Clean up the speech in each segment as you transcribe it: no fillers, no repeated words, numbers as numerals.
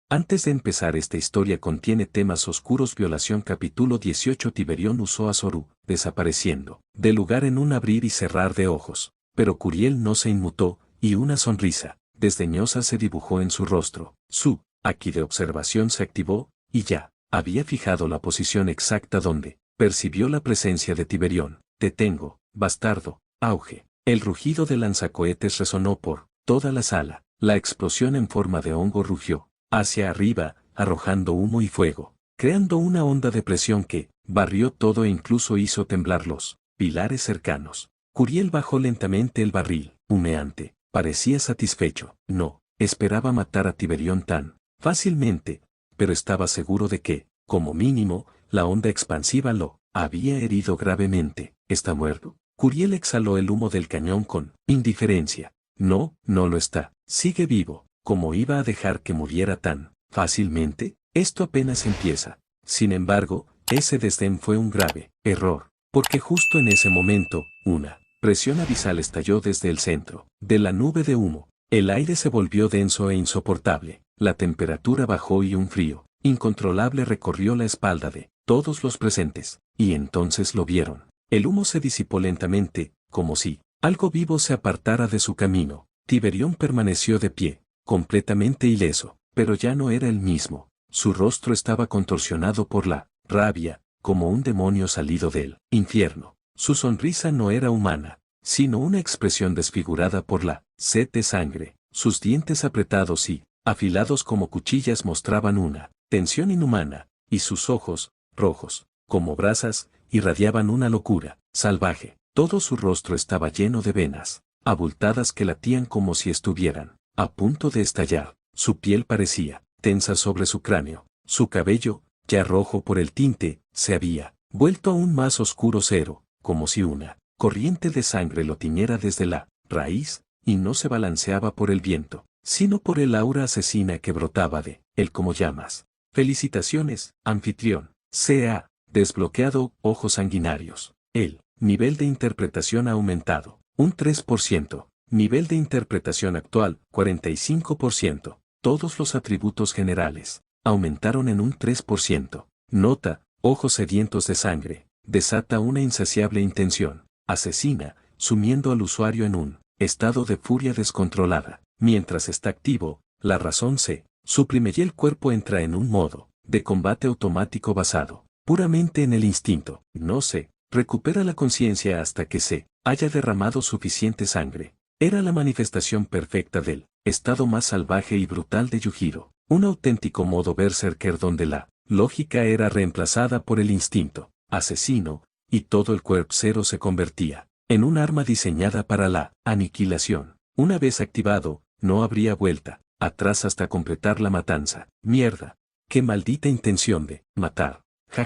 Antes de empezar, esta historia contiene temas oscuros. Violación. Capítulo 18. Tiberión usó a Zorú, desapareciendo del lugar en un abrir y cerrar de ojos. Pero Curiel no se inmutó, y una sonrisa desdeñosa se dibujó en su rostro. Su aquí de observación se activó, y ya había fijado la posición exacta donde percibió la presencia de Tiberión. Te tengo, bastardo. Auge. El rugido de lanzacohetes resonó por toda la sala. La explosión en forma de hongo rugió hacia arriba, arrojando humo y fuego, creando una onda de presión que barrió todo e incluso hizo temblar los pilares cercanos. Curiel bajó lentamente el barril, humeante, parecía satisfecho. No esperaba matar a Tiberión tan fácilmente, pero estaba seguro de que, como mínimo, la onda expansiva lo había herido gravemente. ¿Está muerto? Curiel exhaló el humo del cañón con indiferencia. No, no lo está. Sigue vivo. ¿Cómo iba a dejar que muriera tan fácilmente? Esto apenas empieza. Sin embargo, ese desdén fue un grave error, porque justo en ese momento, una presión abisal estalló desde el centro de la nube de humo. El aire se volvió denso e insoportable, la temperatura bajó y un frío incontrolable recorrió la espalda de todos los presentes, y entonces lo vieron. El humo se disipó lentamente, como si algo vivo se apartara de su camino. Tiberión permaneció de pie, completamente ileso, pero ya no era el mismo. Su rostro estaba contorsionado por la rabia, como un demonio salido del infierno. Su sonrisa no era humana, sino una expresión desfigurada por la sed de sangre. Sus dientes apretados y afilados como cuchillas mostraban una tensión inhumana, y sus ojos, rojos, como brasas, irradiaban una locura salvaje. Todo su rostro estaba lleno de venas abultadas que latían como si estuvieran a punto de estallar. Su piel parecía tensa sobre su cráneo. Su cabello, ya rojo por el tinte, se había vuelto aún más oscuro cero, como si una corriente de sangre lo tiñera desde la raíz, y no se balanceaba por el viento, sino por el aura asesina que brotaba de él como llamas. Felicitaciones, anfitrión. Se ha desbloqueado ojos sanguinarios. El nivel de interpretación ha aumentado un 3%. Nivel de interpretación actual, 45%. Todos los atributos generales aumentaron en un 3%. Nota, ojos sedientos de sangre. Desata una insaciable intención asesina, sumiendo al usuario en un estado de furia descontrolada. Mientras está activo, la razón se suprime y el cuerpo entra en un modo de combate automático basado puramente en el instinto. No se recupera la conciencia hasta que se haya derramado suficiente sangre. Era la manifestación perfecta del estado más salvaje y brutal de Yujiro, un auténtico modo berserker donde la lógica era reemplazada por el instinto asesino, y todo el cuerpo cero se convertía en un arma diseñada para la aniquilación. Una vez activado, no habría vuelta atrás hasta completar la matanza. Mierda. Qué maldita intención de matar. Ja.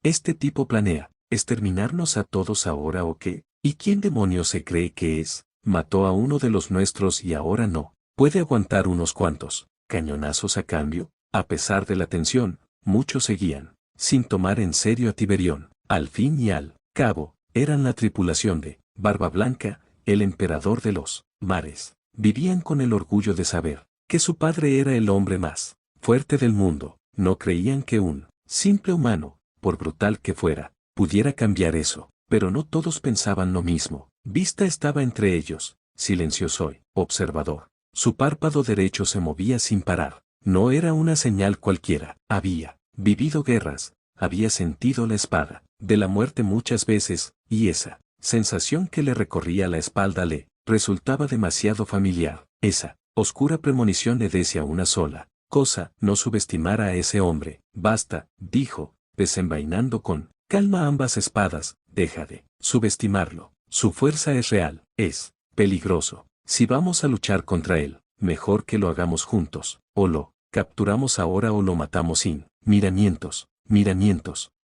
Este tipo planea exterminarnos a todos ahora o qué. ¿Y quién demonios se cree que es? Mató a uno de los nuestros y ahora no puede aguantar unos cuantos cañonazos a cambio. A pesar de la tensión, muchos seguían sin tomar en serio a Tiberión. Al fin y al cabo, eran la tripulación de Barba Blanca, el emperador de los mares. Vivían con el orgullo de saber que su padre era el hombre más fuerte del mundo. No creían que un simple humano, por brutal que fuera, pudiera cambiar eso. Pero no todos pensaban lo mismo. Vista estaba entre ellos, silencioso y observador. Su párpado derecho se movía sin parar. No era una señal cualquiera. Había vivido guerras, había sentido la espada de la muerte muchas veces, y esa sensación que le recorría la espalda le resultaba demasiado familiar. Esa oscura premonición le decía una sola cosa: no subestimar a ese hombre. Basta, dijo, desenvainando con calma ambas espadas, deja de subestimarlo. Su fuerza es real, es peligroso. Si vamos a luchar contra él, mejor que lo hagamos juntos, o lo capturamos ahora o lo matamos sin miramientos.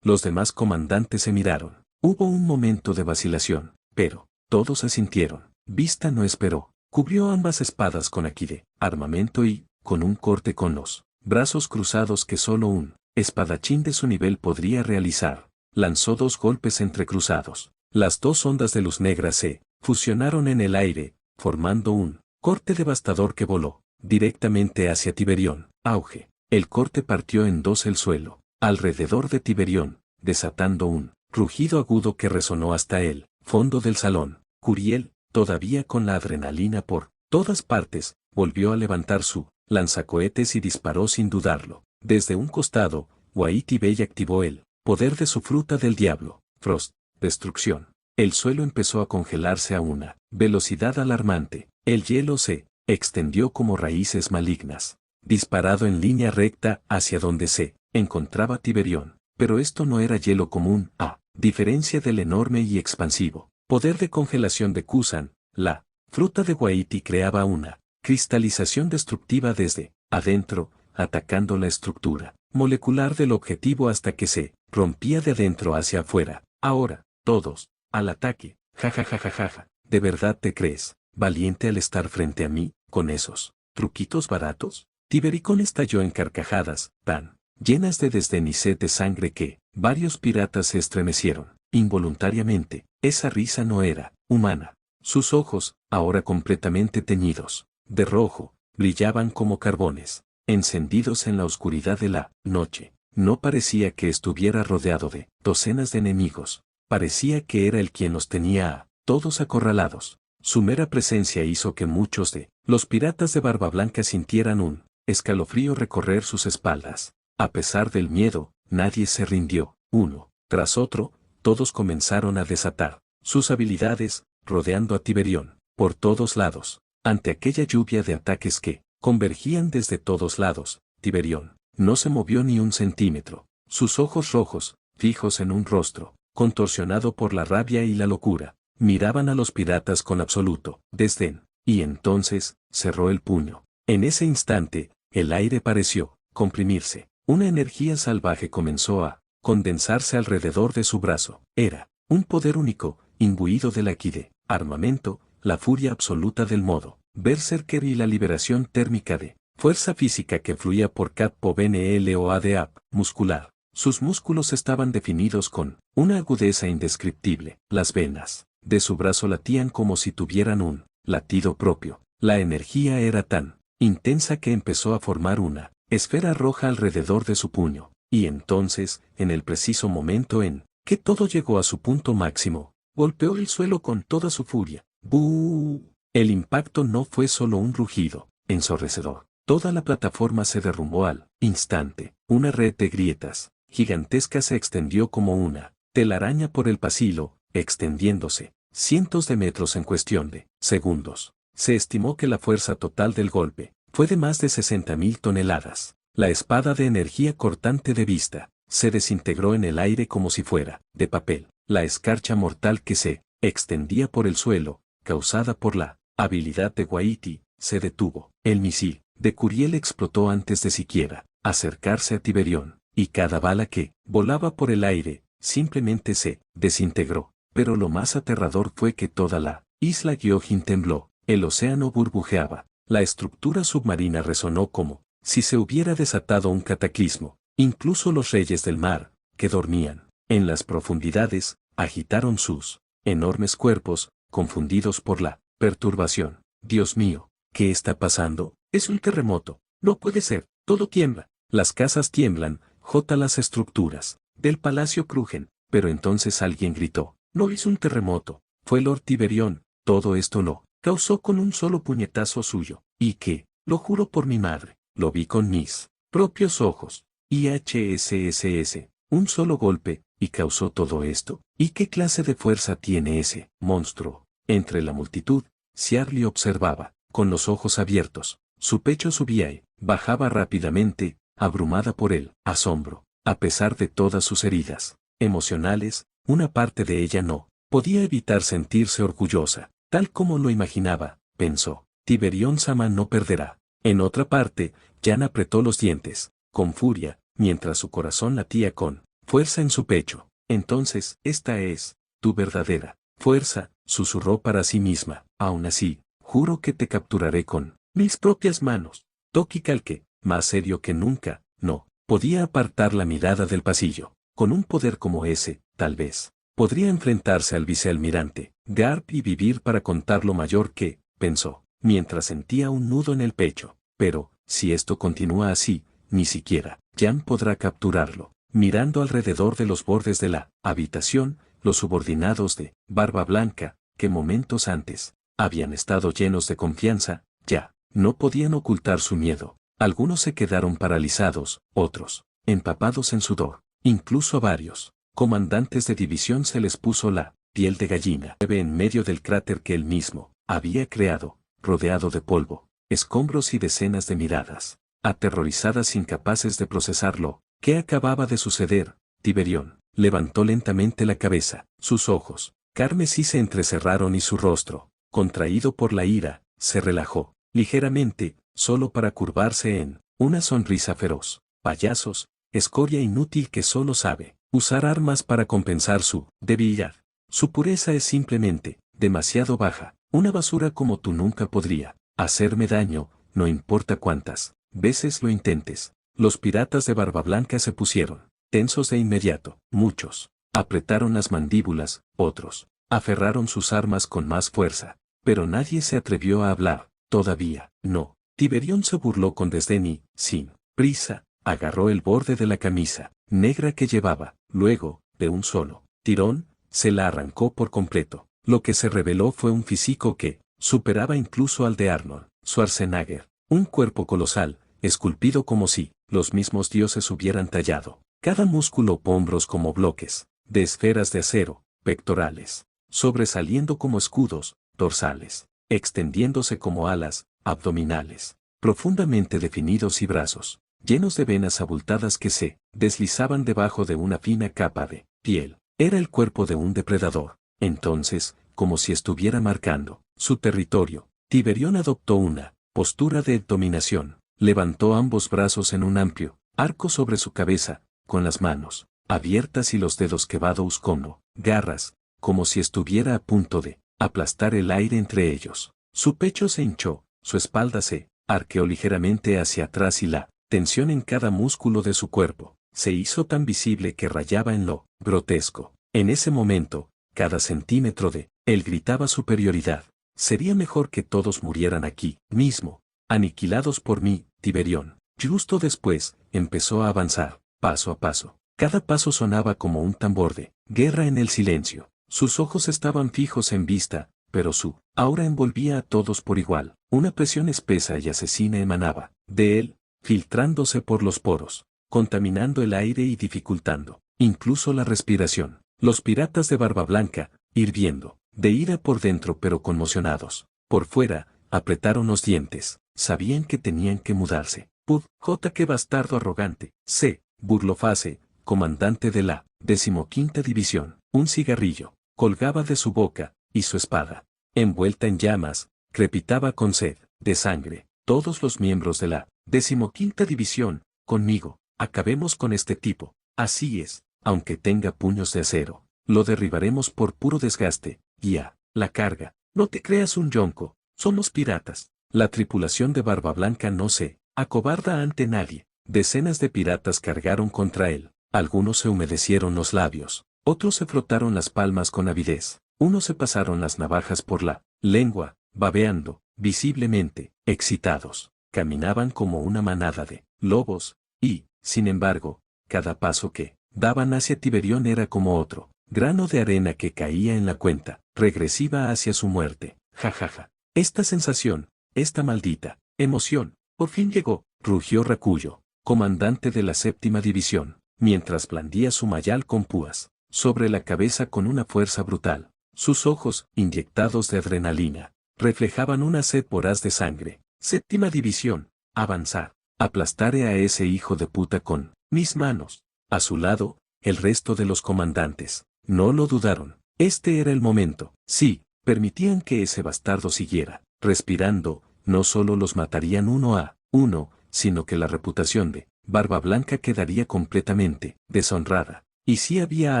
Los demás comandantes se miraron. Hubo un momento de vacilación, pero todos asintieron. Vista no esperó. Cubrió ambas espadas con aquí de armamento y, con un corte con los brazos cruzados que solo un espadachín de su nivel podría realizar, lanzó 2 golpes entrecruzados. Las 2 ondas de luz negra se fusionaron en el aire, formando un corte devastador que voló directamente hacia Tiberión. Auge. El corte partió en dos el suelo, alrededor de Tiberión, desatando un rugido agudo que resonó hasta el fondo del salón. Curiel, todavía con la adrenalina por todas partes, volvió a levantar su lanzacohetes y disparó sin dudarlo. Desde un costado, Waity Bey activó el poder de su fruta del diablo, Frost, destrucción. El suelo empezó a congelarse a una velocidad alarmante. El hielo se extendió como raíces malignas, disparado en línea recta hacia donde se encontraba Tiberión. Pero esto no era hielo común, a diferencia del enorme y expansivo poder de congelación de Kusan, la fruta de Waity creaba una cristalización destructiva desde adentro, atacando la estructura molecular del objetivo hasta que se rompía de adentro hacia afuera. Ahora, todos, al ataque, jajajajaja, ¿de verdad te crees valiente al estar frente a mí, con esos truquitos baratos? Tibericón estalló en carcajadas, tan llenas de desdén y sed de sangre que varios piratas se estremecieron. Involuntariamente, esa risa no era humana. Sus ojos, ahora completamente teñidos de rojo, brillaban como carbones, encendidos en la oscuridad de la noche. No parecía que estuviera rodeado de docenas de enemigos, parecía que era él quien los tenía a todos acorralados. Su mera presencia hizo que muchos de los piratas de Barba Blanca sintieran un escalofrío recorrer sus espaldas. A pesar del miedo, nadie se rindió. Uno tras otro, todos comenzaron a desatar sus habilidades, rodeando a Tiberión por todos lados. Ante aquella lluvia de ataques que convergían desde todos lados, Tiberión no se movió ni un centímetro. Sus ojos rojos, fijos en un rostro, contorsionado por la rabia y la locura, miraban a los piratas con absoluto desdén, y entonces cerró el puño. En ese instante, el aire pareció comprimirse. Una energía salvaje comenzó a condensarse alrededor de su brazo. Era un poder único, imbuido de la equide, armamento, la furia absoluta del modo berserker y la liberación térmica de fuerza física que fluía por Cat-Po-Bnload muscular. Sus músculos estaban definidos con una agudeza indescriptible. Las venas de su brazo latían como si tuvieran un latido propio. La energía era tan intensa que empezó a formar una esfera roja alrededor de su puño. Y entonces, en el preciso momento en que todo llegó a su punto máximo, golpeó el suelo con toda su furia. ¡Bú! El impacto no fue solo un rugido ensordecedor. Toda la plataforma se derrumbó al instante. Una red de grietas gigantesca se extendió como una telaraña por el pasillo, extendiéndose cientos de metros en cuestión de segundos. Se estimó que la fuerza total del golpe fue de más de 60.000 toneladas. La espada de energía cortante de vista se desintegró en el aire como si fuera de papel. La escarcha mortal que se extendía por el suelo, causada por la habilidad de Waity, se detuvo. El misil de Curiel explotó antes de siquiera acercarse a Tiberión, y cada bala que volaba por el aire simplemente se desintegró. Pero lo más aterrador fue que toda la isla Gyojin tembló, el océano burbujeaba, la estructura submarina resonó como si se hubiera desatado un cataclismo. Incluso los reyes del mar, que dormían en las profundidades, agitaron sus enormes cuerpos, confundidos por la perturbación. Dios mío, ¿qué está pasando? Es un terremoto. No puede ser, todo tiembla. Las casas tiemblan, las estructuras del palacio crujen. Pero entonces alguien gritó, no es un terremoto, fue Lord Tiberión. Todo esto lo causó con un solo puñetazo suyo. ¿Y qué? Lo juro por mi madre, lo vi con mis propios ojos. IHSSS, un solo golpe, y causó todo esto. ¿Y qué clase de fuerza tiene ese monstruo? Entre la multitud, Ciarli observaba, con los ojos abiertos. Su pecho subía y bajaba rápidamente, abrumada por el asombro. A pesar de todas sus heridas emocionales, una parte de ella no podía evitar sentirse orgullosa, tal como lo imaginaba, pensó. Tiberión Sama no perderá. En otra parte, Jan apretó los dientes con furia, mientras su corazón latía con fuerza en su pecho. Entonces, esta es tu verdadera fuerza, susurró para sí misma. Aún así, juro que te capturaré con mis propias manos. Toki Calque, más serio que nunca, no podía apartar la mirada del pasillo. Con un poder como ese, tal vez, podría enfrentarse al vicealmirante Garp y vivir para contar lo mayor que, pensó, mientras sentía un nudo en el pecho. Pero, si esto continúa así, ni siquiera Jan podrá capturarlo. Mirando alrededor de los bordes de la habitación, los subordinados de Barba Blanca, que momentos antes habían estado llenos de confianza, ya no podían ocultar su miedo. Algunos se quedaron paralizados, otros empapados en sudor. Incluso a varios comandantes de división se les puso la piel de gallina. En medio del cráter que él mismo había creado, rodeado de polvo, escombros y decenas de miradas, aterrorizadas incapaces de procesarlo. ¿Qué acababa de suceder? Tiberión levantó lentamente la cabeza, sus ojos carmesí se entrecerraron y su rostro, contraído por la ira, se relajó ligeramente, solo para curvarse en una sonrisa feroz. Payasos, escoria inútil que solo sabe usar armas para compensar su debilidad. Su pureza es simplemente demasiado baja. Una basura como tú nunca podría hacerme daño, no importa cuántas veces lo intentes. Los piratas de Barba Blanca se pusieron tensos de inmediato. Muchos apretaron las mandíbulas, otros aferraron sus armas con más fuerza. Pero nadie se atrevió a hablar. Todavía no. Tiberión se burló con desdén y, sin prisa, agarró el borde de la camisa negra que llevaba. Luego, de un solo tirón, se la arrancó por completo. Lo que se reveló fue un físico que superaba incluso al de Arnold Schwarzenegger. Un cuerpo colosal, esculpido como si los mismos dioses hubieran tallado. Cada músculo, hombros como bloques de esferas de acero, pectorales sobresaliendo como escudos, dorsales extendiéndose como alas, abdominales profundamente definidos y brazos llenos de venas abultadas que se deslizaban debajo de una fina capa de piel. Era el cuerpo de un depredador. Entonces, como si estuviera marcando su territorio, Tiberión adoptó una postura de dominación. Levantó ambos brazos en un amplio arco sobre su cabeza, con las manos abiertas y los dedos quebrados como garras, como si estuviera a punto de aplastar el aire entre ellos. Su pecho se hinchó, su espalda se arqueó ligeramente hacia atrás y la tensión en cada músculo de su cuerpo se hizo tan visible que rayaba en lo grotesco. En ese momento, cada centímetro de él gritaba superioridad. Sería mejor que todos murieran aquí mismo, aniquilados por mí, Tiberión. Justo después, empezó a avanzar, paso a paso. Cada paso sonaba como un tambor de guerra en el silencio. Sus ojos estaban fijos en vista, pero su aura envolvía a todos por igual. Una presión espesa y asesina emanaba de él, filtrándose por los poros, contaminando el aire y dificultando incluso la respiración. Los piratas de Barba Blanca, hirviendo de ira por dentro pero conmocionados por fuera, apretaron los dientes. Sabían que tenían que mudarse. Pud, J. Qué bastardo arrogante. C. burló Face, comandante de la 15ª División. Un cigarrillo colgaba de su boca, y su espada, envuelta en llamas, crepitaba con sed de sangre. Todos los miembros de la 15ª División, conmigo, acabemos con este tipo. Así es, aunque tenga puños de acero, lo derribaremos por puro desgaste. Y a la carga, no te creas un yonco, somos piratas. La tripulación de Barba Blanca no se acobarda ante nadie. Decenas de piratas cargaron contra él. Algunos se humedecieron los labios, otros se frotaron las palmas con avidez, unos se pasaron las navajas por la lengua, babeando, visiblemente excitados. Caminaban como una manada de lobos, y, sin embargo, cada paso que daban hacia Tiberión era como otro grano de arena que caía en la cuenta regresiva hacia su muerte. Jajaja. Esta sensación, esta maldita emoción, por fin llegó, rugió Racullo, comandante de la 7ª División, mientras blandía su mayal con púas sobre la cabeza con una fuerza brutal. Sus ojos, inyectados de adrenalina, reflejaban una sed voraz de sangre. 7ª División, avanzar, aplastaré a ese hijo de puta con mis manos. A su lado, el resto de los comandantes no lo dudaron. Este era el momento. Sí, permitían que ese bastardo siguiera respirando, no solo los matarían uno a uno, sino que la reputación de Barba Blanca quedaría completamente deshonrada. Y si había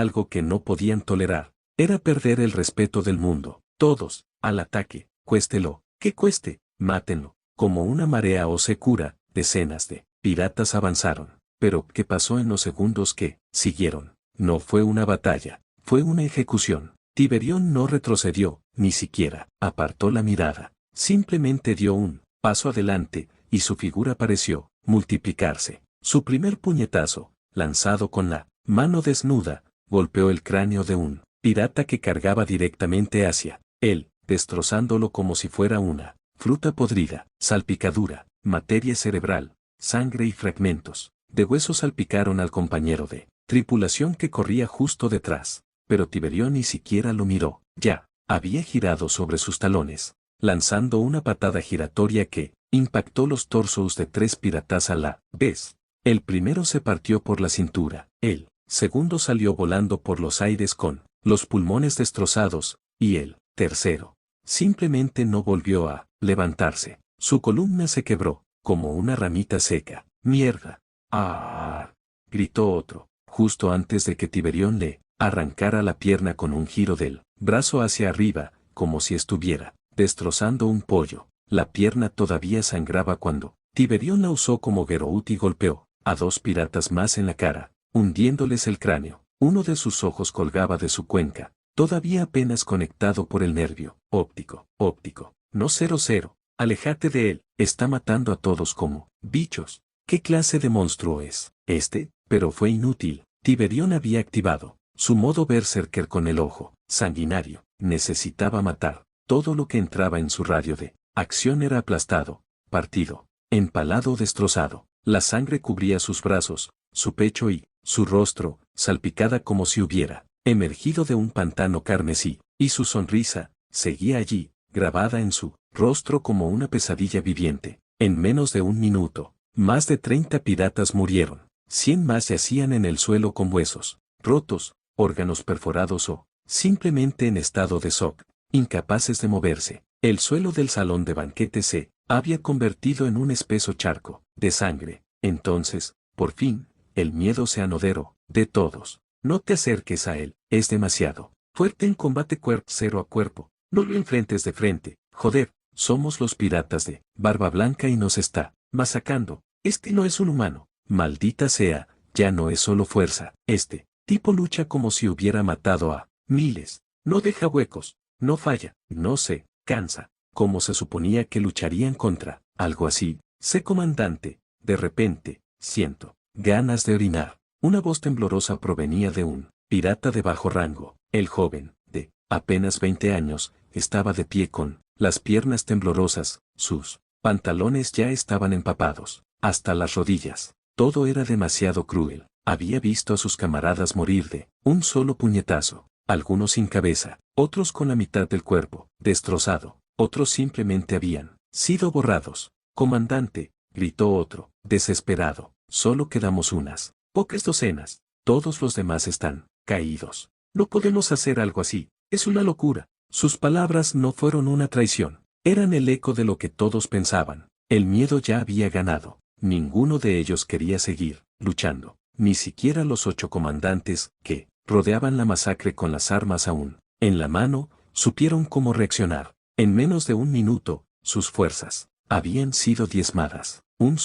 algo que no podían tolerar, era perder el respeto del mundo. Todos, al ataque, cuéstelo, que cueste, mátenlo. Como una marea o secura, decenas de piratas avanzaron. Pero, ¿qué pasó en los segundos que siguieron? No fue una batalla, fue una ejecución. Tiberión no retrocedió, ni siquiera apartó la mirada. Simplemente dio un paso adelante, y su figura pareció multiplicarse. Su primer puñetazo, lanzado con la mano desnuda, golpeó el cráneo de un pirata que cargaba directamente hacia él, destrozándolo como si fuera una fruta podrida, salpicadura, materia cerebral, sangre y fragmentos de hueso salpicaron al compañero de tripulación que corría justo detrás, pero Tiberión ni siquiera lo miró, ya había girado sobre sus talones, lanzando una patada giratoria que impactó los torsos de 3 piratas a la vez. El primero se partió por la cintura, el segundo salió volando por los aires con los pulmones destrozados, y el tercero simplemente no volvió a levantarse. Su columna se quebró, como una ramita seca. ¡Mierda! ¡Ah! Gritó otro, justo antes de que Tiberión le arrancara la pierna con un giro del brazo hacia arriba, como si estuviera destrozando un pollo. La pierna todavía sangraba cuando Tiberión la usó como Gerout y golpeó a 2 piratas más en la cara, hundiéndoles el cráneo. Uno de sus ojos colgaba de su cuenca, todavía apenas conectado por el nervio óptico. No 00, aléjate de él, está matando a todos como bichos. ¿Qué clase de monstruo es este? Pero fue inútil. Tiberión había activado su modo berserker con el ojo sanguinario. Necesitaba matar. Todo lo que entraba en su radio de acción era aplastado, partido, empalado o destrozado. La sangre cubría sus brazos, su pecho y su rostro, salpicada como si hubiera emergido de un pantano carmesí, y su sonrisa seguía allí, grabada en su rostro como una pesadilla viviente. En menos de un minuto, más de 30 piratas murieron. 100 más yacían en el suelo con huesos rotos, órganos perforados o simplemente en estado de shock, incapaces de moverse. El suelo del salón de banquete se había convertido en un espeso charco de sangre. Entonces, por fin, el miedo se anoderó de todos. No te acerques a él, es demasiado fuerte en combate cuerpo a cuerpo. No lo enfrentes de frente. Joder, somos los piratas de Barba Blanca y nos está masacrando. Este no es un humano. Maldita sea, ya no es solo fuerza. Este tipo lucha como si hubiera matado a miles. No deja huecos, no falla, no se cansa. Como se suponía que lucharían contra algo así. Sé comandante, de repente, siento ganas de orinar. Una voz temblorosa provenía de un pirata de bajo rango. El joven, de apenas 20 años, estaba de pie con las piernas temblorosas, sus pantalones ya estaban empapados hasta las rodillas. Todo era demasiado cruel. Había visto a sus camaradas morir de un solo puñetazo, algunos sin cabeza, otros con la mitad del cuerpo destrozado, otros simplemente habían sido borrados. Comandante, gritó otro, desesperado, solo quedamos unas pocas docenas, todos los demás están caídos. No podemos hacer algo así, es una locura. Sus palabras no fueron una traición, eran el eco de lo que todos pensaban. El miedo ya había ganado. Ninguno de ellos quería seguir luchando, ni siquiera los 8 comandantes que rodeaban la masacre con las armas aún en la mano, supieron cómo reaccionar. En menos de un minuto, sus fuerzas habían sido diezmadas. Un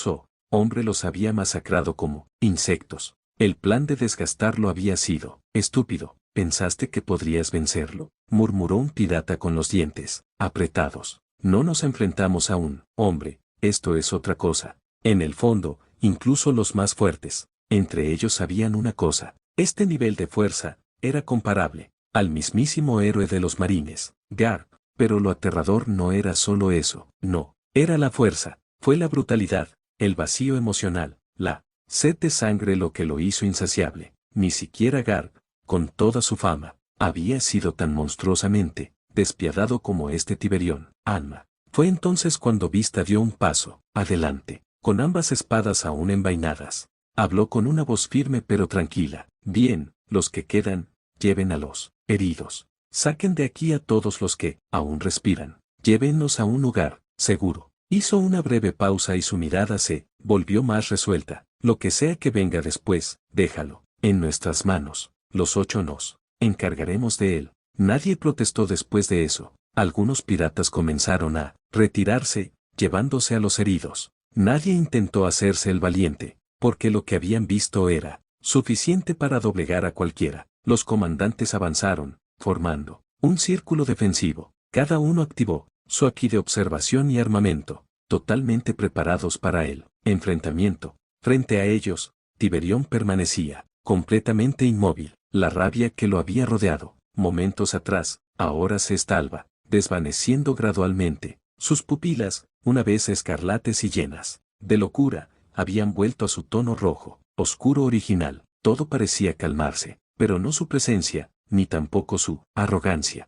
hombre los había masacrado como insectos. El plan de desgastarlo había sido estúpido. ¿Pensaste que podrías vencerlo?, murmuró un pirata con los dientes apretados. No nos enfrentamos a un hombre, esto es otra cosa. En el fondo, incluso los más fuertes, entre ellos sabían una cosa. Este nivel de fuerza era comparable al mismísimo héroe de los marines, Garp. Pero lo aterrador no era solo eso, no, era la fuerza, fue la brutalidad, el vacío emocional, la sed de sangre lo que lo hizo insaciable. Ni siquiera Garp, con toda su fama, había sido tan monstruosamente despiadado como este Tiberión. Alma. Fue entonces cuando Vista dio un paso adelante, con ambas espadas aún envainadas. Habló con una voz firme pero tranquila. Bien, los que quedan, lleven a los heridos. Saquen de aquí a todos los que aún respiran. Llévenlos a un lugar seguro. Hizo una breve pausa y su mirada se volvió más resuelta. Lo que sea que venga después, déjalo en nuestras manos. Los 8 nos encargaremos de él. Nadie protestó después de eso. Algunos piratas comenzaron a retirarse, llevándose a los heridos. Nadie intentó hacerse el valiente, porque lo que habían visto era suficiente para doblegar a cualquiera. Los comandantes avanzaron, formando un círculo defensivo. Cada uno activó su aqui de observación y armamento. totalmente preparados para el enfrentamiento. Frente a ellos, Tiberión permanecía completamente inmóvil. La rabia que lo había rodeado momentos atrás, ahora se estaba desvaneciendo gradualmente. Sus pupilas, una vez escarlates y llenas de locura, habían vuelto a su tono rojo, oscuro original. Todo parecía calmarse, pero no su presencia, ni tampoco su arrogancia.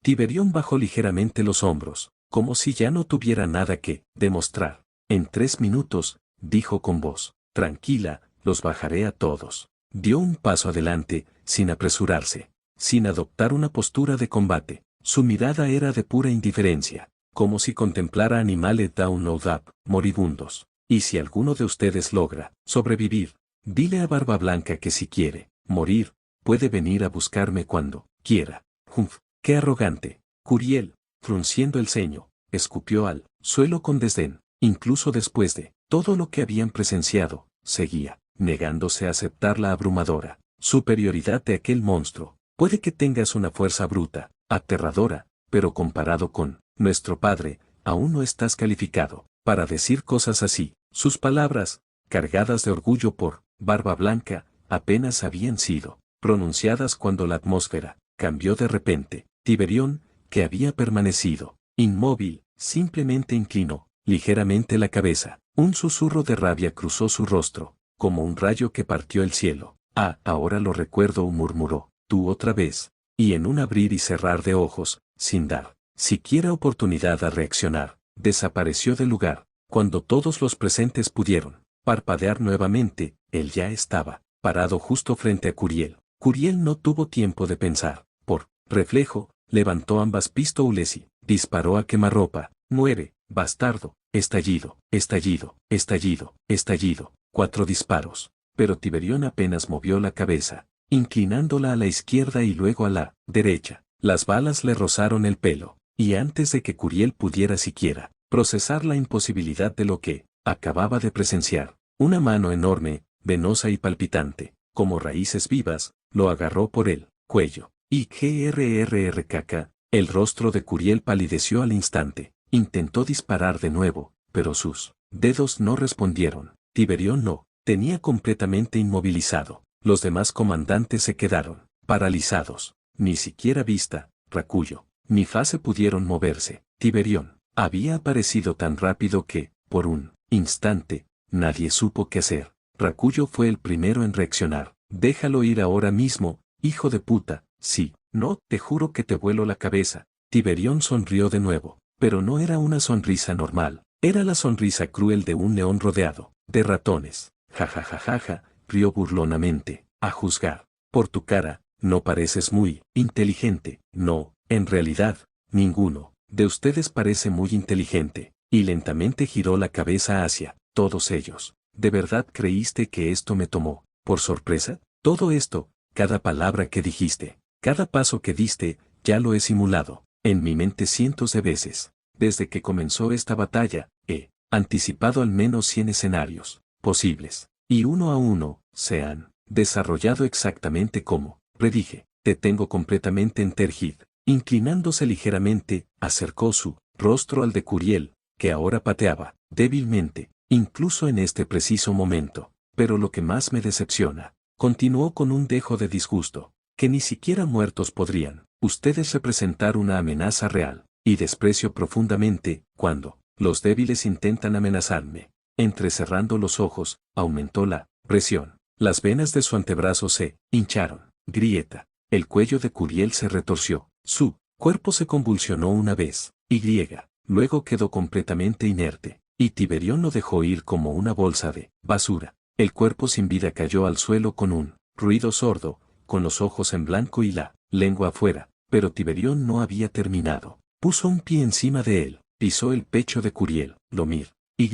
Tiberión bajó ligeramente los hombros, como si ya no tuviera nada que demostrar. En 3 minutos, dijo con voz tranquila, los bajaré a todos. Dio un paso adelante, sin apresurarse, sin adoptar una postura de combate. Su mirada era de pura indiferencia, como si contemplara animales down or up, moribundos. Y si alguno de ustedes logra sobrevivir, dile a Barba Blanca que si quiere morir, puede venir a buscarme cuando quiera. ¡Qué arrogante! Curiel, frunciendo el ceño, escupió al suelo con desdén. Incluso después de todo lo que habían presenciado, seguía negándose a aceptar la abrumadora superioridad de aquel monstruo. Puede que tengas una fuerza bruta, aterradora, pero comparado con nuestro padre, aún no estás calificado para decir cosas así. Sus palabras, cargadas de orgullo por Barba Blanca, apenas habían sido pronunciadas cuando la atmósfera cambió de repente. Tiberión, que había permanecido inmóvil, simplemente inclinó ligeramente la cabeza. Un susurro de rabia cruzó su rostro, como un rayo que partió el cielo. Ah, ahora lo recuerdo, murmuró. Tú otra vez. Y en un abrir y cerrar de ojos, sin dar siquiera oportunidad a reaccionar, desapareció del lugar. Cuando todos los presentes pudieron parpadear nuevamente, él ya estaba parado justo frente a Curiel. Curiel no tuvo tiempo de pensar. Por reflejo, levantó ambas pistolas y disparó a quemarropa. Muere, bastardo. Estallido, estallido, estallido, estallido. 4 disparos. Pero Tiberión apenas movió la cabeza, inclinándola a la izquierda y luego a la derecha. Las balas le rozaron el pelo, y antes de que Curiel pudiera siquiera procesar la imposibilidad de lo que acababa de presenciar, una mano enorme, venosa y palpitante, como raíces vivas, lo agarró por el cuello. Y grrrkk, el rostro de Curiel palideció al instante. Intentó disparar de nuevo, pero sus dedos no respondieron. Tiberión no tenía completamente inmovilizado. Los demás comandantes se quedaron paralizados. Ni siquiera Vista, Racuyo, ni Fase pudieron moverse. Tiberión había aparecido tan rápido que, por un instante, nadie supo qué hacer. Racuyo fue el primero en reaccionar. Déjalo ir ahora mismo, hijo de puta. Sí, no, te juro que te vuelo la cabeza. Tiberión sonrió de nuevo, pero no era una sonrisa normal. Era la sonrisa cruel de un león rodeado de ratones. Ja, rió burlonamente. A juzgar por tu cara, no pareces muy inteligente. No, en realidad, ninguno de ustedes parece muy inteligente. Y lentamente giró la cabeza hacia todos ellos. ¿De verdad creíste que esto me tomó por sorpresa? Todo esto, cada palabra que dijiste, cada paso que diste, ya lo he simulado en mi mente cientos de veces. Desde que comenzó esta batalla, he anticipado al menos 100 escenarios posibles, y uno a uno se han desarrollado exactamente como predije. Te tengo completamente enterjid. Inclinándose ligeramente, acercó su rostro al de Curiel, que ahora pateaba débilmente, incluso en este preciso momento. Pero lo que más me decepciona, continuó con un dejo de disgusto, que ni siquiera muertos podrían ustedes representar una amenaza real, y desprecio profundamente cuando los débiles intentan amenazarme. Entrecerrando los ojos, aumentó la presión. Las venas de su antebrazo se hincharon. Grieta. El cuello de Curiel se retorció. Su cuerpo se convulsionó una vez, y luego quedó completamente inerte, y Tiberión lo dejó ir como una bolsa de basura. El cuerpo sin vida cayó al suelo con un ruido sordo, con los ojos en blanco y la lengua afuera, pero Tiberión no había terminado. Puso un pie encima de él, pisó el pecho de Curiel, lo mir, y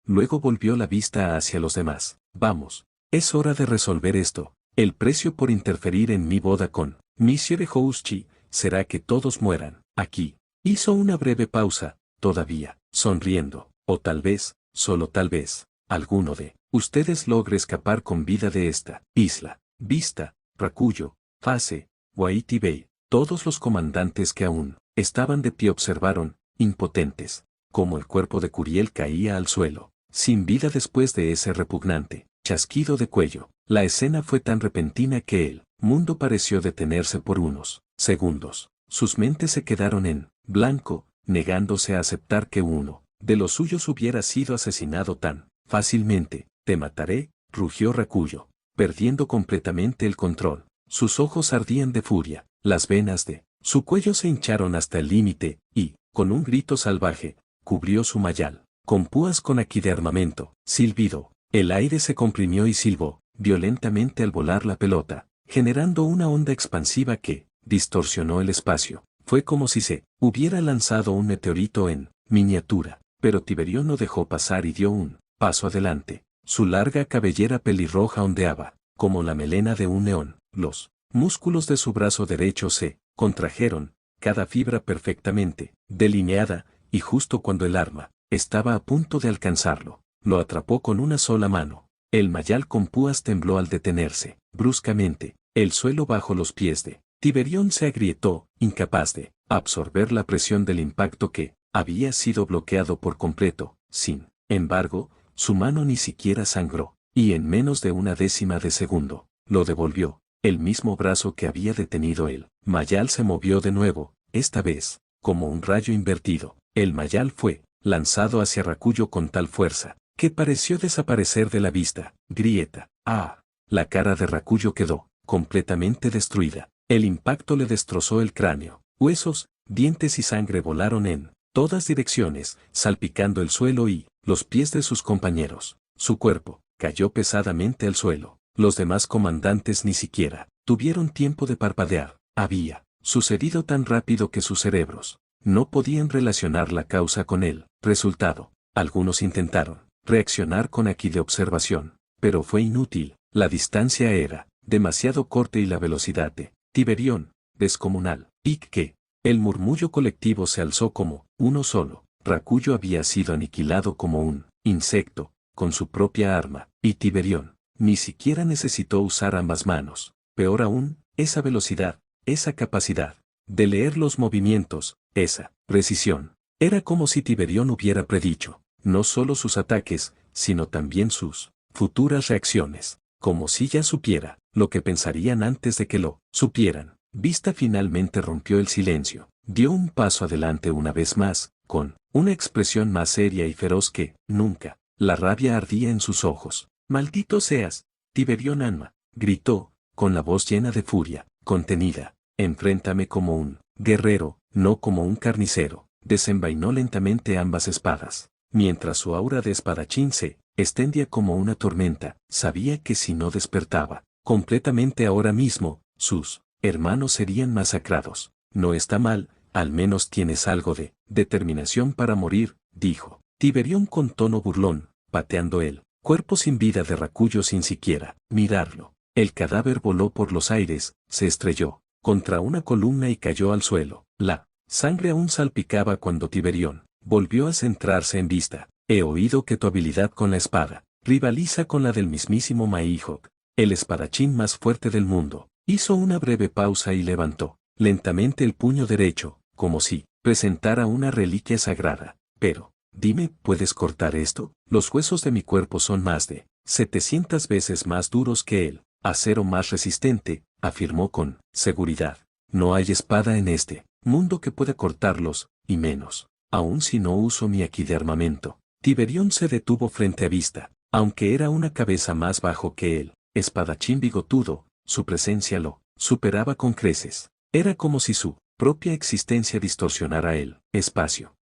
luego volvió la vista hacia los demás. Vamos, es hora de resolver esto. El precio por interferir en mi boda con Monsieur Houschi será que todos mueran. Aquí. Hizo una breve pausa, todavía sonriendo, o tal vez, solo tal vez, alguno de ustedes logre escapar con vida de esta isla. Vista, Racuyo, Fase, Waiti Bey. Todos los comandantes que aún estaban de pie observaron, impotentes. como el cuerpo de Curiel caía al suelo, sin vida después de ese repugnante chasquido de cuello. La escena fue tan repentina que el mundo pareció detenerse por unos segundos. Sus mentes se quedaron en blanco, negándose a aceptar que uno de los suyos hubiera sido asesinado tan fácilmente. Te mataré, rugió Rakuyo, perdiendo completamente el control. Sus ojos ardían de furia, las venas de su cuello se hincharon hasta el límite, y, con un grito salvaje, cubrió su mayal, con púas con aquí de armamento. Silbido, el aire se comprimió y silbó violentamente al volar la pelota, generando una onda expansiva que distorsionó el espacio. Fue como si se hubiera lanzado un meteorito en miniatura, pero Tiberión no dejó pasar y dio un paso adelante. Su larga cabellera pelirroja ondeaba, como la melena de un león. Los músculos de su brazo derecho se contrajeron, cada fibra perfectamente delineada, y justo cuando el arma estaba a punto de alcanzarlo, lo atrapó con una sola mano. El mayal con púas tembló al detenerse. Bruscamente, el suelo bajo los pies de Tiberión se agrietó, incapaz de absorber la presión del impacto que había sido bloqueado por completo. Sin embargo, su mano ni siquiera sangró, y en menos de una décima de segundo, lo devolvió. El mismo brazo que había detenido el mayal se movió de nuevo, esta vez, como un rayo invertido. El mayal fue lanzado hacia Rakuyo con tal fuerza, que pareció desaparecer de la vista. Grieta. ¡Ah! La cara de Rakuyo quedó completamente destruida. El impacto le destrozó el cráneo. Huesos, dientes y sangre volaron en todas direcciones, salpicando el suelo y los pies de sus compañeros. Su cuerpo cayó pesadamente al suelo. Los demás comandantes ni siquiera tuvieron tiempo de parpadear. Había sucedido tan rápido que sus cerebros no podían relacionar la causa con el resultado. Algunos intentaron reaccionar con aquí de observación, pero fue inútil. La distancia era demasiado corta y la velocidad de Tiberión, descomunal. Y que el murmullo colectivo se alzó como uno solo. Rakuyo había sido aniquilado como un insecto, con su propia arma, y Tiberión ni siquiera necesitó usar ambas manos. Peor aún, esa velocidad, esa capacidad de leer los movimientos, esa precisión. Era como si Tiberión hubiera predicho no solo sus ataques, sino también sus futuras reacciones, como si ya supiera lo que pensarían antes de que lo supieran. Vista finalmente rompió el silencio, dio un paso adelante una vez más, con una expresión más seria y feroz que nunca. La rabia ardía en sus ojos. «Maldito seas, Tiberión Anma», gritó, con la voz llena de furia, contenida. «Enfréntame como un guerrero, no como un carnicero». Desenvainó lentamente ambas espadas. Mientras su aura de espadachín se extendía como una tormenta, sabía que si no despertaba completamente ahora mismo, sus hermanos serían masacrados. «No está mal, al menos tienes algo de determinación para morir», dijo Tiberión con tono burlón, pateando el cuerpo sin vida de Rakuyo sin siquiera mirarlo. El cadáver voló por los aires, se estrelló contra una columna y cayó al suelo. La sangre aún salpicaba cuando Tiberión volvió a centrarse en vista. «He oído que tu habilidad con la espada rivaliza con la del mismísimo Maihawk, el espadachín más fuerte del mundo». Hizo una breve pausa y levantó lentamente el puño derecho, como si presentara una reliquia sagrada. «Pero, dime, ¿puedes cortar esto? Los huesos de mi cuerpo son más de 700 veces más duros que el acero más resistente», afirmó con seguridad. «No hay espada en este mundo que pueda cortarlos, y menos aún si no uso mi aquí de armamento». Tiberión se detuvo frente a Vista, aunque era una cabeza más bajo que él, espadachín bigotudo, su presencia lo superaba con creces. Era como si su propia existencia distorsionara el espacio.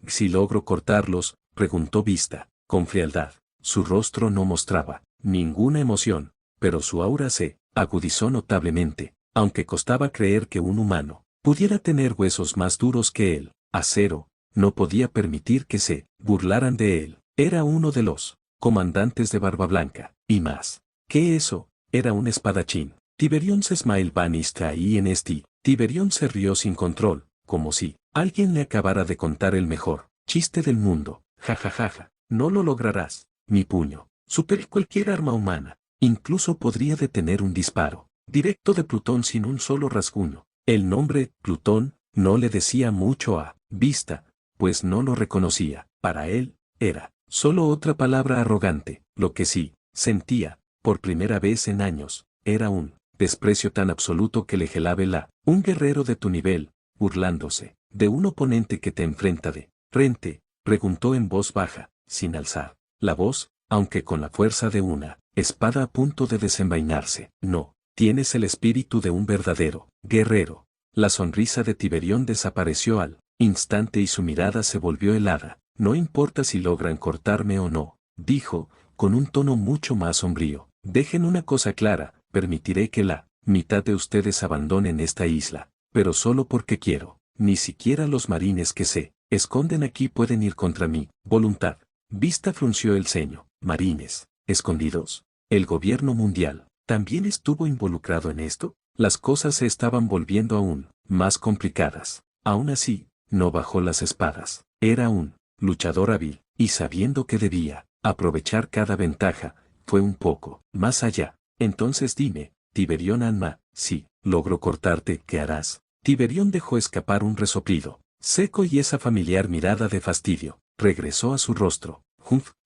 «Si logro cortarlos», preguntó Vista, con frialdad. Su rostro no mostraba ninguna emoción, pero su aura se agudizó notablemente, aunque costaba creer que un humano pudiera tener huesos más duros que él. Acero, no podía permitir que se burlaran de él. Era uno de los comandantes de Barba Blanca, y más que eso, era un espadachín. Tiberión se smile vanished ahí en este. Tiberión se rió sin control, como si alguien le acabara de contar el mejor chiste del mundo. «Jajajaja, no lo lograrás. Mi puño supera cualquier arma humana. Incluso podría detener un disparo directo de Plutón sin un solo rasguño». El nombre Plutón no le decía mucho a Vista, pues no lo reconocía. Para él, era solo otra palabra arrogante. Lo que sí sentía, por primera vez en años, era un desprecio tan absoluto que le gelaba un guerrero de tu nivel, burlándose de un oponente que te enfrenta de frente, preguntó en voz baja, sin alzar la voz, aunque con la fuerza de una espada a punto de desenvainarse. No, tienes el espíritu de un verdadero guerrero. La sonrisa de Tiberión desapareció al instante y su mirada se volvió helada. No importa si logran cortarme o no, dijo, con un tono mucho más sombrío. Dejen una cosa clara, permitiré que la mitad de ustedes abandonen esta isla, pero solo porque quiero. Ni siquiera los marines que se esconden aquí pueden ir contra mi voluntad. Vista frunció el ceño. Marines escondidos. ¿El gobierno mundial también estuvo involucrado en esto? Las cosas se estaban volviendo aún más complicadas. Aún así, no bajó las espadas. Era un luchador hábil, y sabiendo que debía aprovechar cada ventaja, fue un poco más allá. Entonces dime, Tiberión Anma, si logro cortarte, ¿qué harás? Tiberión dejó escapar un resoplido seco y esa familiar mirada de fastidio regresó a su rostro.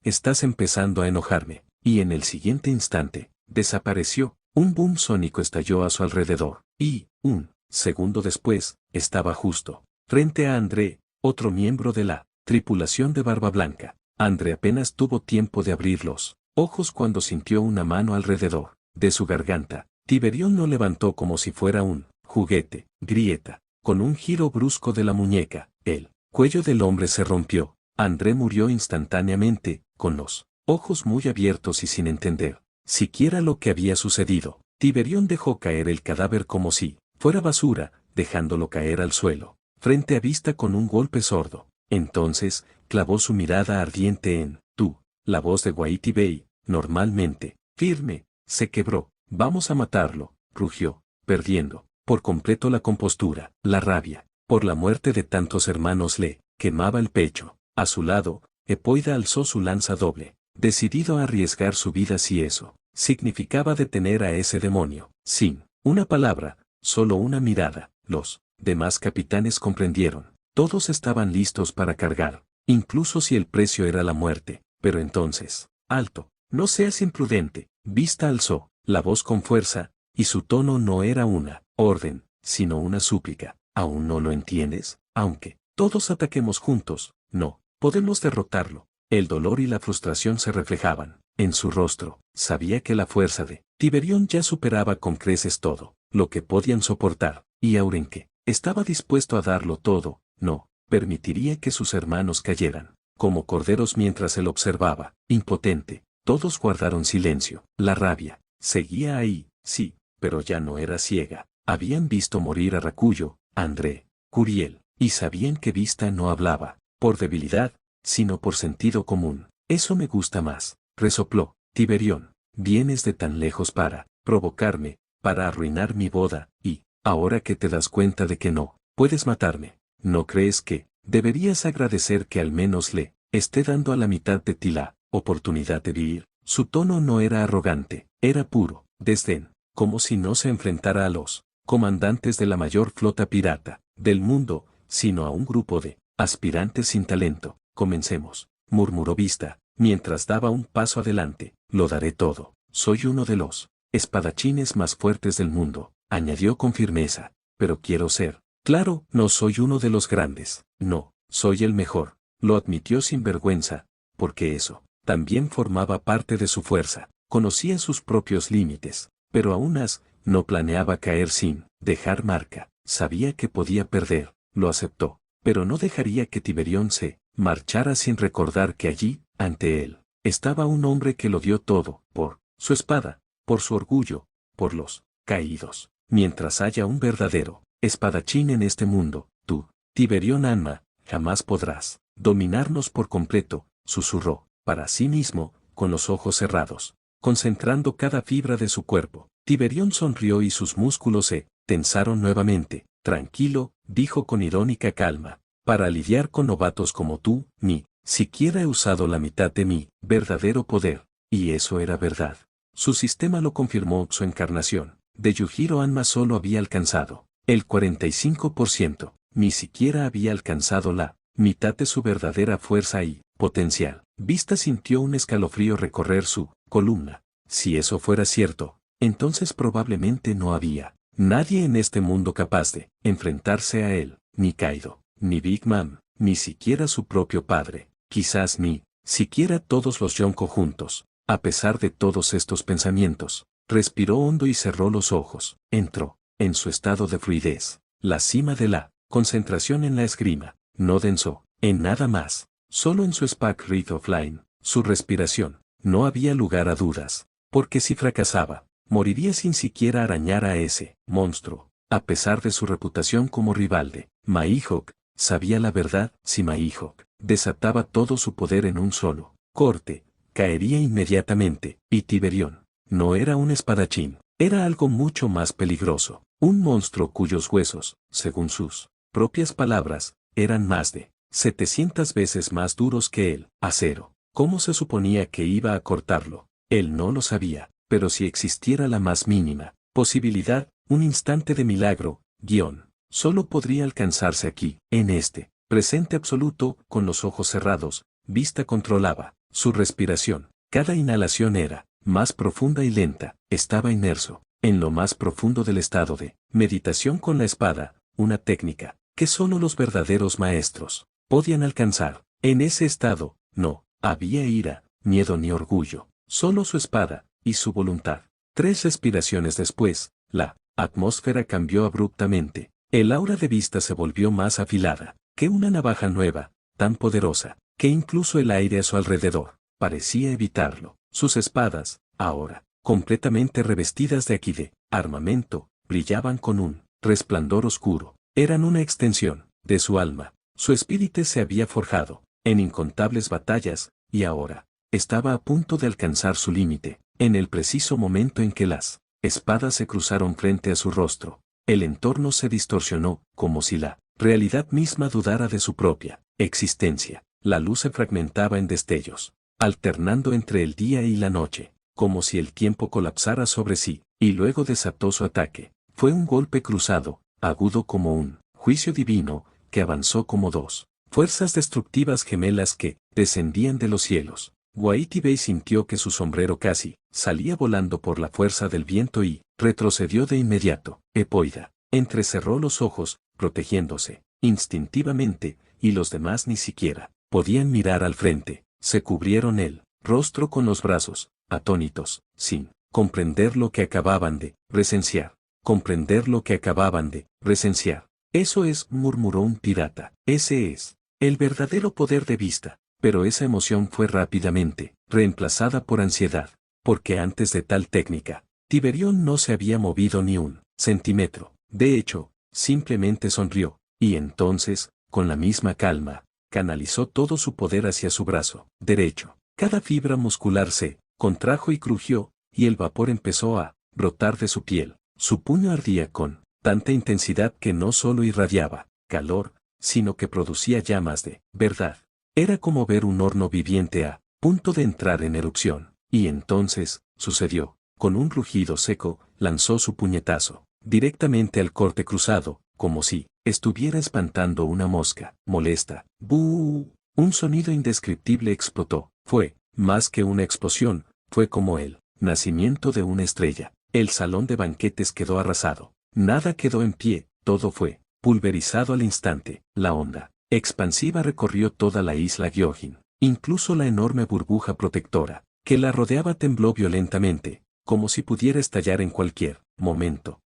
Estás empezando a enojarme. Y en el siguiente instante, desapareció. Un boom sónico estalló a su alrededor, y, un segundo después, estaba justo frente a André, otro miembro de la tripulación de Barba Blanca. André apenas tuvo tiempo de abrir los ojos cuando sintió una mano alrededor de su garganta. Tiberión lo levantó como si fuera un juguete, grieta, con un giro brusco de la muñeca. El cuello del hombre se rompió. André murió instantáneamente, con los ojos muy abiertos y sin entender siquiera lo que había sucedido. Tiberión dejó caer el cadáver como si fuera basura, dejándolo caer al suelo, frente a vista con un golpe sordo. Entonces, clavó su mirada ardiente en tú. La voz de Waiti Bey, normalmente firme, se quebró. Vamos a matarlo, rugió, perdiendo por completo la compostura. La rabia por la muerte de tantos hermanos le quemaba el pecho. A su lado, Epoida alzó su lanza doble, decidido a arriesgar su vida si eso significaba detener a ese demonio. Sin una palabra, solo una mirada, los demás capitanes comprendieron. Todos estaban listos para cargar, incluso si el precio era la muerte. Pero entonces, alto, no seas imprudente. Vista alzó la voz con fuerza, y su tono no era una orden, sino una súplica. ¿Aún no lo entiendes? Aunque todos ataquemos juntos, no podemos derrotarlo. El dolor y la frustración se reflejaban en su rostro. Sabía que la fuerza de Tiberión ya superaba con creces todo lo que podían soportar, y Aurenque estaba dispuesto a darlo todo. No permitiría que sus hermanos cayeran como corderos mientras él observaba, impotente. Todos guardaron silencio. La rabia seguía ahí, sí, pero ya no era ciega. Habían visto morir a Racullo, André, Curiel, y sabían que Vista no hablaba por debilidad, sino por sentido común. Eso me gusta más, resopló. Tiberión, vienes de tan lejos para provocarme, para arruinar mi boda, y, ahora que te das cuenta de que no puedes matarme, ¿no crees que deberías agradecer que al menos le esté dando a la mitad de ti la oportunidad de vivir? Su tono no era arrogante, era puro desdén, como si no se enfrentara a los comandantes de la mayor flota pirata del mundo, sino a un grupo de aspirantes sin talento. Comencemos, murmuró Vista, mientras daba un paso adelante. Lo daré todo. Soy uno de los espadachines más fuertes del mundo, añadió con firmeza, pero quiero ser claro, no soy uno de los grandes. No, soy el mejor. Lo admitió sin vergüenza, porque eso también formaba parte de su fuerza. Conocía sus propios límites, pero aún así no planeaba caer sin dejar marca. Sabía que podía perder, lo aceptó, pero no dejaría que Tiberión se marchara sin recordar que allí, ante él, estaba un hombre que lo dio todo, por su espada, por su orgullo, por los caídos. Mientras haya un verdadero espadachín en este mundo, tú, Tiberión Anma, jamás podrás dominarnos por completo, susurró, para sí mismo, con los ojos cerrados, concentrando cada fibra de su cuerpo. Tiberión sonrió y sus músculos se tensaron nuevamente. Tranquilo, dijo con irónica calma, para lidiar con novatos como tú, ni siquiera he usado la mitad de mi verdadero poder, y eso era verdad. Su sistema lo confirmó. Su encarnación de Yujiro Anma solo había alcanzado el 45%, ni siquiera había alcanzado la mitad de su verdadera fuerza y potencial. Vista sintió un escalofrío recorrer su columna. Si eso fuera cierto, entonces probablemente no había nadie en este mundo capaz de enfrentarse a él, ni Kaido, ni Big Mom, ni siquiera su propio padre, quizás ni siquiera todos los Yonko juntos. A pesar de todos estos pensamientos, respiró hondo y cerró los ojos. Entró en su estado de fluidez, la cima de la concentración en la esgrima. No densó en nada más, solo en su Spark Wreath of Line, su respiración. No había lugar a dudas, porque si fracasaba, moriría sin siquiera arañar a ese monstruo. A pesar de su reputación como rival de Mihawk, sabía la verdad. Si Mihawk desataba todo su poder en un solo corte, caería inmediatamente. Y Tiberión no era un espadachín, era algo mucho más peligroso, un monstruo cuyos huesos, según sus propias palabras, eran más de 700 veces más duros que el acero. ¿Cómo se suponía que iba a cortarlo? Él no lo sabía, pero si existiera la más mínima posibilidad, un instante de milagro, solo podría alcanzarse aquí, en este presente absoluto. Con los ojos cerrados, Vista controlaba su respiración. Cada inhalación era más profunda y lenta. Estaba inmerso en lo más profundo del estado de meditación con la espada, una técnica que solo los verdaderos maestros podían alcanzar. En ese estado, no había ira, miedo ni orgullo, solo su espada y su voluntad. 3 respiraciones después, la atmósfera cambió abruptamente. El aura de Vista se volvió más afilada que una navaja nueva, tan poderosa, que incluso el aire a su alrededor parecía evitarlo. Sus espadas, ahora completamente revestidas de armamento, brillaban con un resplandor oscuro. Eran una extensión de su alma. Su espíritu se había forjado en incontables batallas, y ahora estaba a punto de alcanzar su límite. En el preciso momento en que las espadas se cruzaron frente a su rostro, el entorno se distorsionó, como si la realidad misma dudara de su propia existencia. La luz se fragmentaba en destellos, alternando entre el día y la noche, como si el tiempo colapsara sobre sí, y luego desató su ataque. Fue un golpe cruzado, agudo como un juicio divino, que avanzó como 2 fuerzas destructivas gemelas que descendían de los cielos. Whitey Bay sintió que su sombrero casi salía volando por la fuerza del viento y retrocedió de inmediato. Epoida entrecerró los ojos, protegiéndose instintivamente, y los demás ni siquiera podían mirar al frente. Se cubrieron el rostro con los brazos, atónitos, sin comprender lo que acababan de presenciar. Comprender lo que acababan de presenciar. Eso es, murmuró un pirata. Ese es el verdadero poder de Vista. Pero esa emoción fue rápidamente reemplazada por ansiedad, porque antes de tal técnica, Tiberión no se había movido ni un centímetro. De hecho, simplemente sonrió, y entonces, con la misma calma, canalizó todo su poder hacia su brazo derecho. Cada fibra muscular se contrajo y crujió, y el vapor empezó a brotar de su piel. Su puño ardía con tanta intensidad que no solo irradiaba calor, sino que producía llamas de verdad. Era como ver un horno viviente a punto de entrar en erupción. Y entonces, sucedió. Con un rugido seco, lanzó su puñetazo directamente al corte cruzado, como si estuviera espantando una mosca molesta. ¡Bú! Un sonido indescriptible explotó. Fue más que una explosión, fue como el nacimiento de una estrella. El salón de banquetes quedó arrasado. Nada quedó en pie, todo fue pulverizado al instante. La onda expansiva recorrió toda la isla Gyojin. Incluso la enorme burbuja protectora que la rodeaba tembló violentamente, como si pudiera estallar en cualquier momento.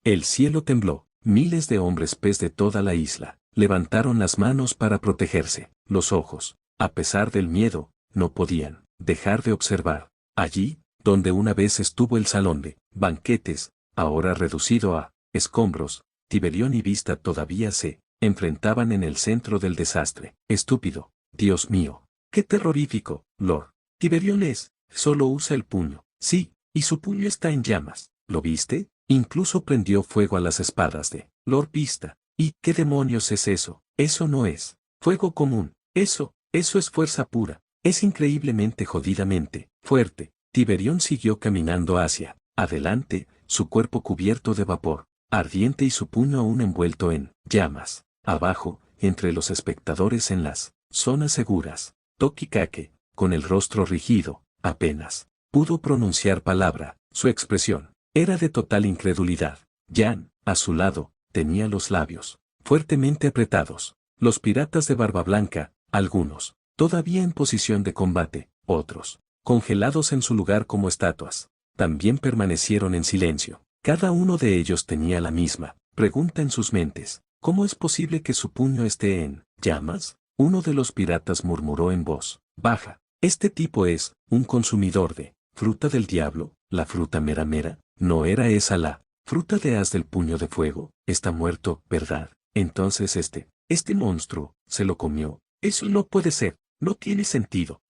El cielo tembló. Miles de hombres pez de toda la isla levantaron las manos para protegerse. Los ojos, a pesar del miedo, no podían dejar de observar. Allí, donde una vez estuvo el salón de banquetes, ahora reducido a escombros, Tiberión y Vista todavía se enfrentaban en el centro del desastre. Estúpido, Dios mío, qué terrorífico, Lord. Tiberión solo usa el puño. Sí, y su puño está en llamas. ¿Lo viste? Incluso prendió fuego a las espadas de Lord Vista. ¿Y qué demonios es eso? Eso no es fuego común. Eso es fuerza pura. Es increíblemente jodidamente fuerte. Tiberión siguió caminando hacia adelante, su cuerpo cubierto de vapor ardiente y su puño aún envuelto en llamas. Abajo, entre los espectadores en las zonas seguras. Tokikake, con el rostro rígido, apenas pudo pronunciar palabra. Su expresión era de total incredulidad. Jan, a su lado, tenía los labios fuertemente apretados. Los piratas de Barba Blanca, algunos, todavía en posición de combate, otros, congelados en su lugar como estatuas, también permanecieron en silencio. Cada uno de ellos tenía la misma pregunta en sus mentes. ¿Cómo es posible que su puño esté en llamas? Uno de los piratas murmuró en voz baja. Este tipo es un consumidor de fruta del diablo, la fruta mera mera. ¿No era esa la fruta de haz del puño de fuego? Está muerto, ¿verdad? Entonces este monstruo, se lo comió. Eso no puede ser, no tiene sentido.